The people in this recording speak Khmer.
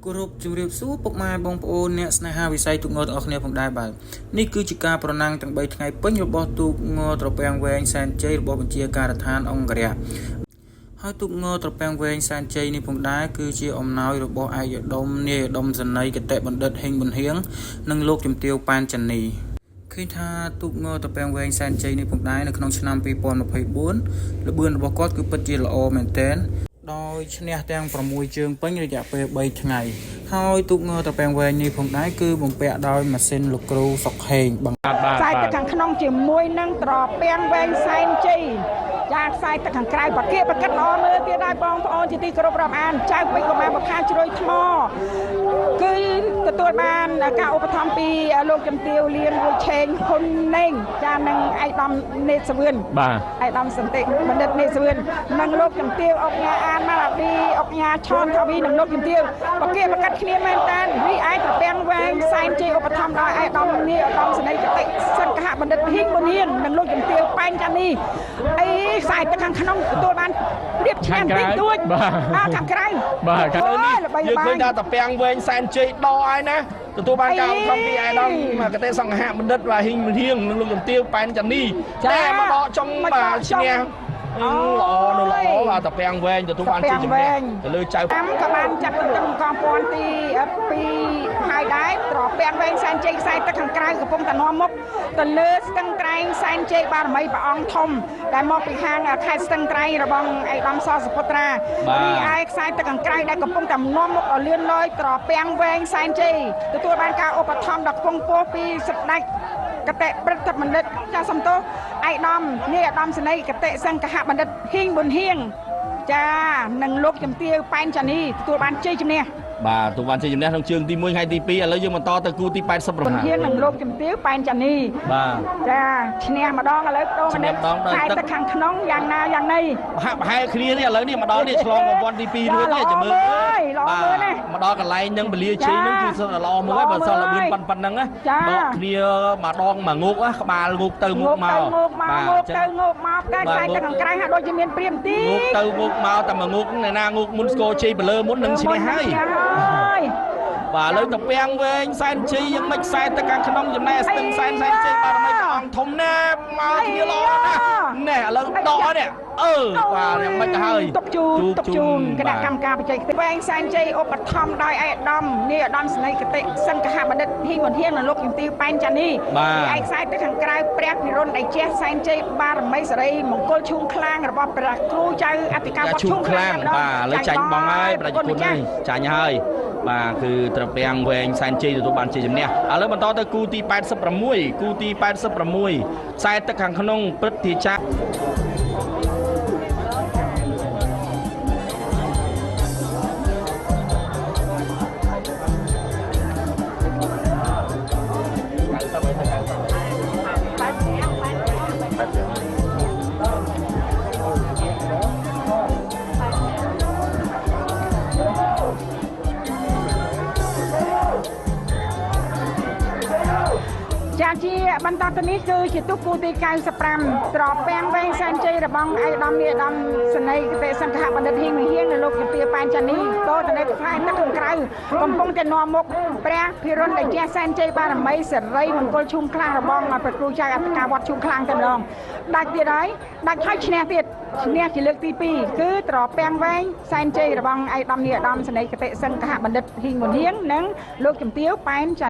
គោរពជំរាបសួរពុកម៉ែបងប្អូនអ្នកស្នេហាវិស័យទូកងទាំងអស់គ្នាផងដែរបាទនេះគឺជាការប្រណាំងទាំង3ថ្ងៃពេញរបស់ទូកងត្រពាំងវែងសែនជ័យរបស់បញ្ជាការដ្ឋានអង្គរៈហើយទូកងត្រពាំងវែងសែនជ័យនេះផងដែរគឺជាអំណោយរបស់ឯកឧត្តមនាយឧត្តមសេនីយ៍គតិបណ្ឌិតហេងប៊ុនហៀងនិងលោកជំទាវប៉ែនចានីឃើញថាទូកងត្រពាំងវែងសែនជ័យនេះផងដែរនៅក្នុងឆ្នាំ2024ល្បឿនរបស់គាត់គឺពិតជាល្អមែនទែនដោយឈ្នះទាំង6ជើងពេញរយៈពេល3ថ្ងៃហើយទូកងត្រពាំងវែងនេះផងដែរគឺបំពាក់ដោយម៉ាស៊ីនលោកគ្រូសុកហេងបង្កើតខ្សែទឹកខាងក្នុងជាមួយនឹងត្រពាំងវែងសែនជ័យចាខ្សែទឹកខាងក្រៅប្រកាសល្អមើលទៀតដែរបងប្អូនជាទីគោរពរាប់អានចៅពេជ្រកុមារបខាជ្រួយថ្មគឺទទួលបានការឧបត្ថម្ភពីលោកជំទាវលៀនរួយឆេងហ៊ុនណេងចានឹងឯកឧត្តមនេតសវឿនបាទឯកឧត្តមសន្តិបណ្ឌិតនេតសវឿននិងលោកជំទាវអុកញ៉ាអានម៉ាឡាឌីអុកញ៉ាឆនថាវីនិងលោកជំទាវប្រកាសប្រកាសគ្នាមែនតានរីឯត្រពាំងវែងសែនជ័យឧបត្ថម្ភដោយឯកឧត្តមនាយឧត្តមសេនីយ៍គតិសង្ឃៈបណ្ឌិតហ៊ីងប៊ុនហៀងនិងលោកជំទាវប៉ែនចានីអីខ្សែទឹកខាងក្នុងទទួលបានរៀបឈ្នះតិចតួចបាទខាងក្រៅបាទខាងនេះយើងឃើញថាត្រពាំងវែងសែនជ័យដកហើយណាទទួលបានការឧបត្ថម្ភពីអាយដាមគតិសង្ឃៈបណ្ឌិតបាទហ៊ីងប៊ុនហៀងនិងលោកជំទាវប៉ែនចានីតែមកដកចុងបាទឈ្នះល្អបាទត្រពាំងវែងទទួលបានជ័យជំនះទៅលើចៅតាមក៏បានចាត់ទន្ទឹងកំពាន់ទី2ហើយដែរត្រពាំងវែងសែនជ័យខ្សែទឹកខាងក្រៅកំពុងតែនាំមុខទៅលើស្ទឹងត្រែងសែនជ័យបារមីព្រះអង្គធំដែលមកពីខាងខេត្តស្ទឹងត្រែងរបស់ឯកឧត្តមសសុពុត្រារីឯខ្សែទឹកខាងក្រៅដែលកំពុងតែនាំមុខឲ្យលឿនលយត្រពាំងវែងសែនជ័យទទួលបានការឧបត្ថម្ភដ៏ខ្ពង់ខ្ពស់ពីសម្ដេចគតិព្រឹទ្ធបណ្ឌិតចាសំទោសឯកឧត្តមនាយឧត្តមសេនីយ៍គតិសង្ឃៈបណ្ឌិតហ៊ីងប៊ុនហៀងចានិងលោកជំទាវប៉ែនចានីទទួលបានជ័យជំនះបាទទទួលបានជ័យជំនះក្នុងជើងទី1ថ្ងៃទី2ឥឡូវយើងបន្តទៅគូទី85ហ៊ុនហៀងនិងលោកជំទាវប៉ែនចានីបាទចាឈ្នះម្ដងឥឡូវដូរម្ដងខ្សែទឹកខាងក្នុងយ៉ាងណាយ៉ាងណីហាក់ប្រហែលគ្នានេះឥឡូវនេះម្ដងនេះឆ្លងប្រព័ន្ធទី2រួចនេះចាំមើលបាទម្ដងកន្លែងនឹងពលាជ័យនឹងគឺសិនល្អមួយហើយបើសិនល្បឿនប៉ុណ្ណឹងណាដកគ្នាម្ដងមួយងុកក្បាលងុកទៅងុកមកបាទងុកទៅងុកមកតែខ្សែទឹកខាងក្រៅហាក់ដូចជាមានព្រាមទីងុកទៅងុកមកតែមួយងុកអ្នកណាងុកមុនស្គរជ័យបលើមុននឹងឈ្នះហើយបាទឥឡូវត្រពាំងវែងសែនជ័យយ៉ាងម៉េចខ្សែទឹកខាងក្នុងចំណែកស្ទឹងសែនជ័យបារមីព្រះអង្គធំណាស់មកគ្នាល្អណាស់ណែឥឡូវដកនេះបាទយ៉ាងម៉េចទៅហើយទុកជូនគណៈកម្មការបច្ចេកទេសវែងសែនជ័យឧបត្ថម្ភដោយឯកឧត្តមនាយឧត្តមសេនីយ៍គតិសង្ឃៈបណ្ឌិតហ៊ីងប៊ុនហៀងនិងលោកជំទាវប៉ែនចានីឯកខ្សែទឹកខាងក្រៅព្រះភិរុនដៃជះសែនជ័យបារមីសេរីមង្គលឈូងខ្លាងរបស់ព្រះគ្រូចៅអធិការវត្តឈូងខ្លាងបាទលើចាញ់បងហើយប្រជាជននេះចាញ់ហើយបាទគឺត្រពាំងវែងសែនជ័យទទួលបានជ័យជំនះឥឡូវបន្តទៅគូទី86គូទី86ខ្សែទឹកខាងក្នុងព្រឹទ្ធាចារ្យជាបន្តទៅនេះគឺជាទូកគូទី95ត្រពាំងវែងសែនជ័យរបស់ឯកឧត្តមនាយឧត្តមសេនីយ៍គតិសង្ឃៈបណ្ឌិតហ៊ីងប៊ុនហៀងនិងលោកជំទាវប៉ែនចានីតទៅនៅខ្សែទឹកខាងក្រៅកំពុងតែនាំមុខព្រះភិរុនដេជះសែនជ័យបារមីសេរីមង្គលឈូងខ្លាំងរបស់ព្រះគ្រូចៅអធិការវត្តឈូងខ្លាំងតែម្ដងដាច់ទៀតហើយដាច់ហើយឈ្នះទៀតឈ្នះជាលើកទី2គឺត្រពាំងវែងសែនជ័យរបស់ឯកឧត្តមនាយឧត្តមសេនីយ៍គតិសង្ឃៈបណ្ឌិតហ៊ីងប៊ុនហៀងនិងលោកជំទាវប៉ែនចា